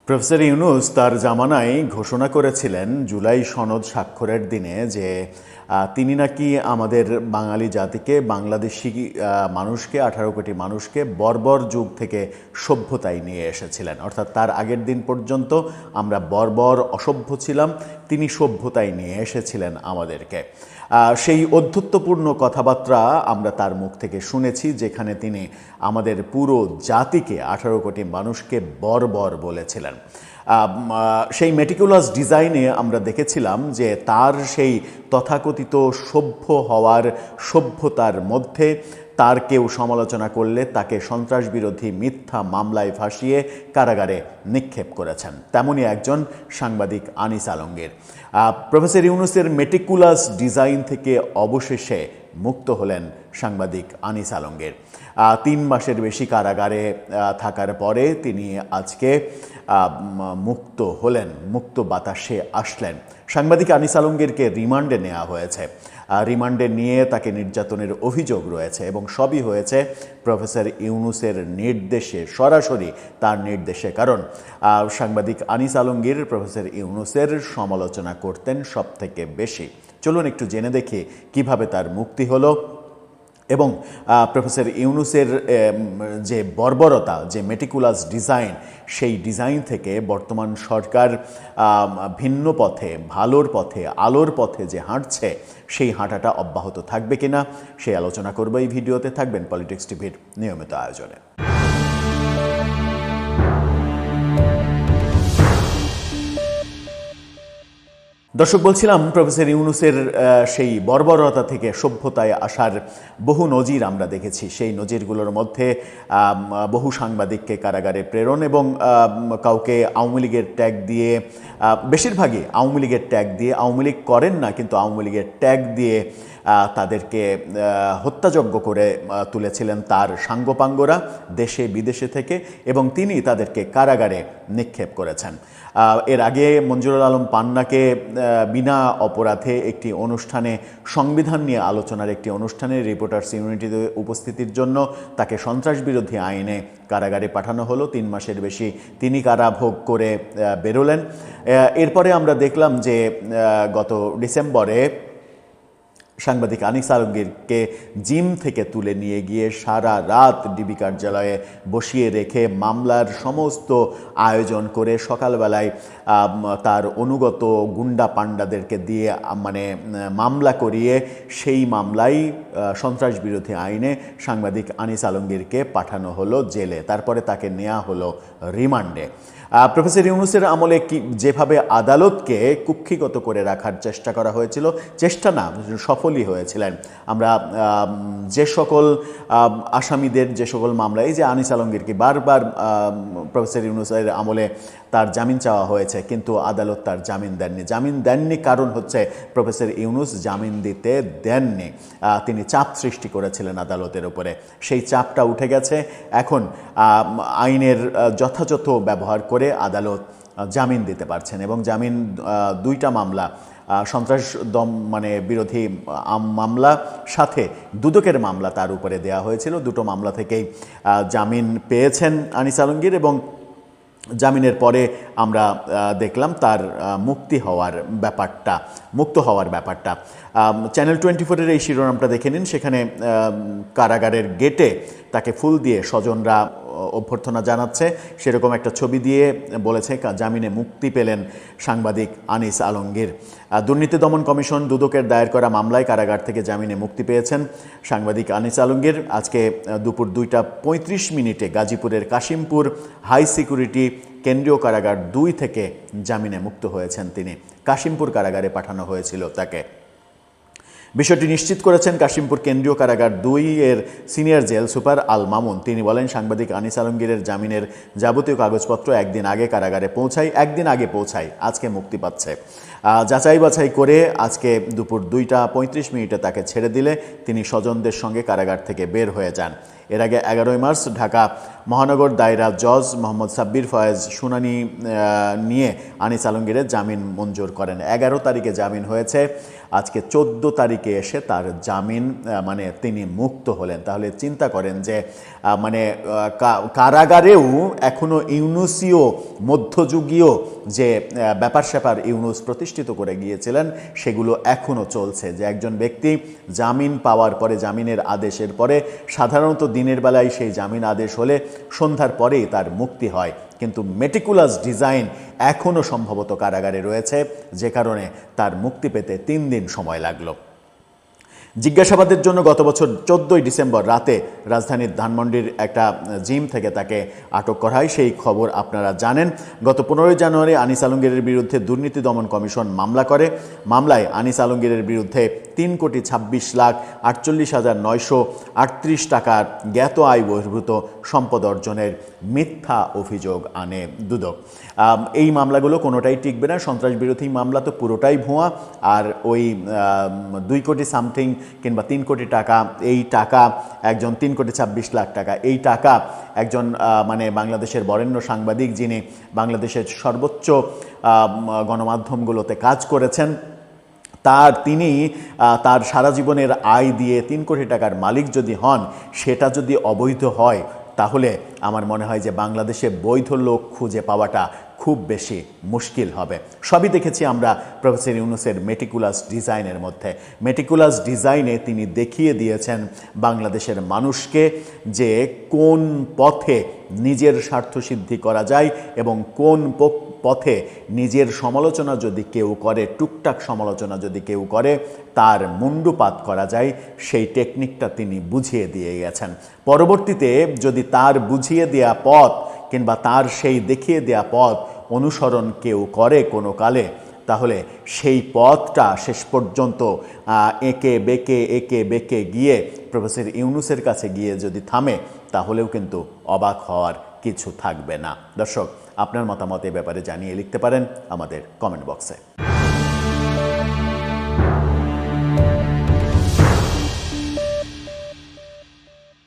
Professor Yunus তার জামানায় ঘোষণা করেছিলেন জুলাই সনদ স্বাক্ষরের দিনে যে তিনি নাকি আমাদের বাঙালি জাতিকে, বাংলাদেশি মানুষকে, 18 কোটি মানুষকে বর্বর যুগ থেকে সভ্যতায় নিয়ে এসেছিলেন। অর্থাৎ তার আগের দিন পর্যন্ত আমরা বর্বর অসভ্য ছিলাম, তিনি সভ্যতায় নিয়ে এসেছিলেন আমাদেরকে। সেই অধ্যত্বপূর্ণ কথাবার্তা আমরা তার মুখ থেকে শুনেছি, যেখানে তিনি আমাদের পুরো জাতিকে, 18 কোটি মানুষকে বর্বর বলেছিলেন। সেই মেটিকুলাস ডিজাইনে আমরা দেখেছিলাম যে তার সেই তথাকথিত সভ্য হওয়ার, সভ্যতার মধ্যে তার কেউ সমালোচনা করলে তাকে সন্ত্রাসবিরোধী মিথ্যা মামলায় ফাঁসিয়ে কারাগারে নিক্ষেপ করেছেন। তেমনই একজন সাংবাদিক আনিস আলমগীর। প্রফেসর ইউনূসের মেটিকুলাস ডিজাইন থেকে অবশেষে মুক্ত হলেন সাংবাদিক আনিস আলমগীর। 3 মাসের বেশি কারাগারে থাকার পরে তিনি আজকে মুক্ত হলেন, মুক্ত বাতাসে আসলেন। সাংবাদিক আনিস আলমগীরকে রিমান্ডে নেওয়া হয়েছে। রিমান্ডে নিয়ে তাকে নির্যাতনের অভিযোগ রয়েছে এবং সবই হয়েছে প্রফেসর ইউনূসের নির্দেশে, সরাসরি তার নির্দেশে। কারণ সাংবাদিক আনিস আলমগীর প্রফেসর ইউনূসের সমালোচনা করতেন সবথেকে বেশি। চলুন একটু জেনে দেখি কিভাবে তার মুক্তি হলো এবং প্রফেসর ইউনূসের যে বর্বরতা, যে মেটিকুলাস ডিজাইন, সেই ডিজাইন থেকে বর্তমান সরকার ভিন্ন পথে, ভালোর পথে, আলোর পথে যে হাঁটছে, সেই হাঁটাটা অব্যাহত থাকবে কিনা সেই আলোচনা করব এই ভিডিওতে। থাকবেন পলিটিক্স টিভির নিয়মিত আয়োজনে। দর্শক, বলছিলাম প্রফেসর ইউনূসের সেই বর্বরতা থেকে সভ্যতায় আসার বহু নজির আমরা দেখেছি। সেই নজিরগুলোর মধ্যে বহু সাংবাদিককে কারাগারে প্রেরণ এবং কাউকে আওয়ামী লীগের ট্যাগ দিয়ে, বেশিরভাগই আওয়ামী লীগের ট্যাগ দিয়ে, আওয়ামী লীগ করেন না কিন্তু আওয়ামী লীগের ট্যাগ দিয়ে তাদেরকে হত্যাযজ্ঞ করে তুলেছিলেন তার সাঙ্গপাঙ্গরা দেশে বিদেশে থেকে, এবং তিনি তাদেরকে কারাগারে নিক্ষেপ করেছেন। এর আগে মঞ্জুরুল আলম পান্নাকে বিনা অপরাধে একটি অনুষ্ঠানে, সংবিধান নিয়ে আলোচনার একটি অনুষ্ঠানে রিপোর্টার্স ইউনিটিতে উপস্থিতির জন্য তাকে সন্ত্রাসবিরোধী আইনে কারাগারে পাঠানো হলো। 3 মাসের বেশি তিনি কারাভোগ করে বেরোলেন। এরপরে আমরা দেখলাম যে গত ডিসেম্বরে সাংবাদিক আনিস আলমগীরকে জিম থেকে তুলে নিয়ে গিয়ে সারা রাত ডিবি কার্যালয়ে বসিয়ে রেখে মামলার সমস্ত আয়োজন করে সকালবেলায় তার অনুগত গুন্ডা পান্ডাদেরকে দিয়ে মামলা করিয়ে সেই মামলায় সন্ত্রাসবিরোধী আইনে সাংবাদিক আনিস আলমগীরকে পাঠানো হলো জেলে। তারপরে তাকে নেওয়া হলো রিমান্ডে। প্রফেসর ইউনূসের আমলে যেভাবে আদালতকে কুক্ষিগত করে রাখার চেষ্টা করা হয়েছিল, চেষ্টা না, সফলই হয়েছিলেন। আমরা যে সকল আসামিদের, যে সকল মামলা, এই যে আনিস আলমগীরকে বারবার প্রফেসর ইউনূসের আমলে তার জামিন চাওয়া হয়েছে, কিন্তু আদালত তার জামিন দেননি। জামিন দেননি কারণ হচ্ছে প্রফেসর ইউনূস জামিন দিতে দেননি। তিনি চাপ সৃষ্টি করেছিলেন আদালতের উপরে, সেই চাপটা উঠে গেছে। এখন আইনের যথাযথ ব্যবহার করে আদালত জামিন দিতে পারছেন এবং জামিন 2টা মামলা, সন্ত্রাস বিরোধী মামলা সাথে দুদকের মামলা তার উপরে দেয়া হয়েছিল। 2টো মামলা থেকেই জামিন পেয়েছেন আনিস আলমগীর এবং জামিনের পরে আমরা দেখলাম তার মুক্ত হওয়ার ব্যাপারটা। চ্যানেল 24-এর এই শিরোনামটা দেখে নিন। সেখানে কারাগারের গেটে তাকে ফুল দিয়ে স্বজনরা অভ্যর্থনা জানাচ্ছে, সেরকম একটা ছবি দিয়ে বলেছে জামিনে মুক্তি পেলেন সাংবাদিক আনিস আলমগীর। দুর্নীতি দমন কমিশন দুদকের দায়ের করা মামলায় কারাগার থেকে জামিনে মুক্তি পেয়েছেন সাংবাদিক আনিস আলমগীর। আজকে দুপুর 2:35 গাজীপুরের কাশিমপুর হাই সিকিউরিটি কেন্দ্রীয় কারাগার 2 থেকে জামিনে মুক্ত হয়েছেন তিনি। কাশিমপুর কারাগারে পাঠানো হয়েছিল তাকে। বিষয়টি নিশ্চিত করেছেন কাশিমপুর কেন্দ্রীয় কারাগার 2-এর senior jail super Al Mamun. তিনি বলেন, সাংবাদিক আনিস আলমগীরের জামিনের যাবতীয় কাগজপত্র একদিন আগে কারাগারে পৌঁছায়, আজকে মুক্তি পাচ্ছে। যাচাই বাছাই করে আজকে দুপুর 2:35 তাকে ছেড়ে দিলে তিনি স্বজনদের সঙ্গে কারাগার থেকে বের হয়ে যান। এর আগে 11ই মার্চ ঢাকা মহানগর দায়রা জজ মোহাম্মদ সাব্বির ফয়েজ শুনানি নিয়ে আনিস আলমগীরের জামিন মঞ্জুর করেন। 11 তারিখে জামিন হয়েছে, আজকে 14 তারিখে এসে তার জামিন মানে তিনি মুক্ত হলেন। তাহলে চিন্তা করেন যে মানে কারাগারেও এখনও ইউনুসীয় মধ্যযুগীয় যে ব্যাপার স্যাপার ইউনুস প্রতিষ্ঠিত করে গিয়েছিলেন সেগুলো এখনও চলছে। যে একজন ব্যক্তি জামিন পাওয়ার পরে, জামিনের আদেশের পরে, সাধারণত দিনের বেলায় সেই জামিন আদেশ হলে সন্ধ্যার পরেই তার মুক্তি হয়, কিন্তু মেটিকুলাস ডিজাইন এখনও সম্ভবত কারাগারে রয়েছে, যে কারণে তার মুক্তি পেতে 3 দিন সময় লাগলো। জিজ্ঞাসাবাদের জন্য গত বছর 14ই ডিসেম্বর রাতে রাজধানীর ধানমন্ডির একটা জিম থেকে তাকে আটক করা হয়, সেই খবর আপনারা জানেন। গত 15ই জানুয়ারি আনিস আলমগীরের বিরুদ্ধে দুর্নীতি দমন কমিশন মামলা করে। মামলায় আনিস আলমগীরের বিরুদ্ধে 3,26,48,938 টাকার জ্ঞাত আয় বহির্ভূত সম্পদ অর্জনের মিথ্যা অভিযোগ আনে দুদক। এই মামলাগুলো কোনোটাই টিকবে না। সন্ত্রাস বিরোধী মামলা তো পুরোটাই ভুয়া, আর ওই 2 কোটি সামথিং কিংবা 3 কোটি টাকা, এই টাকা একজন 3,26,00,000 টাকা, এই টাকা একজন মানে বাংলাদেশের বরেণ্য সাংবাদিক যিনি বাংলাদেশের সর্বোচ্চ গণমাধ্যমগুলোতে কাজ করেছেন, তিনি তার সারা জীবনের আয় দিয়ে 3 কোটি টাকার মালিক যদি হন, সেটা যদি অবৈধ হয়, তাহলে আমার মনে হয় যে বাংলাদেশে বৈধ লোক খুঁজে পাওয়াটা খুব বেশি মুশকিল হবে। সবই দেখেছি আমরা প্রফেসর ইউনূসের মেটিকুলাস ডিজাইনের মধ্যে। মেটিকুলাস ডিজাইনে তিনি দেখিয়ে দিয়েছেন বাংলাদেশের মানুষকে যে কোন পথে নিজের স্বার্থসিদ্ধি করা যায় এবং কোন পথে নিজের সমালোচনা যদি কেউ করে, টুকটাক সমালোচনা যদি কেউ করে, তার মুণ্ডুপাত করা যায়, সেই টেকনিকটা তিনি বুঝিয়ে দিয়ে গেছেন। পরবর্তীতে যদি তার বুঝিয়ে দেয়া পথ কিংবা তার সেই দেখিয়ে দেয়া পথ অনুসরণ কেউ করে কোনো কালে, তাহলে সেই পথটা শেষ পর্যন্ত এঁকে বেঁকে গিয়ে প্রফেসর ইউনূসের কাছে গিয়ে যদি থামে, তাহলেও কিন্তু অবাক হওয়ার কিছু থাকবে না। দর্শক, আপনার মতামত এ ব্যাপারে জানিয়ে লিখতে পারেন আমাদের কমেন্ট বক্সে।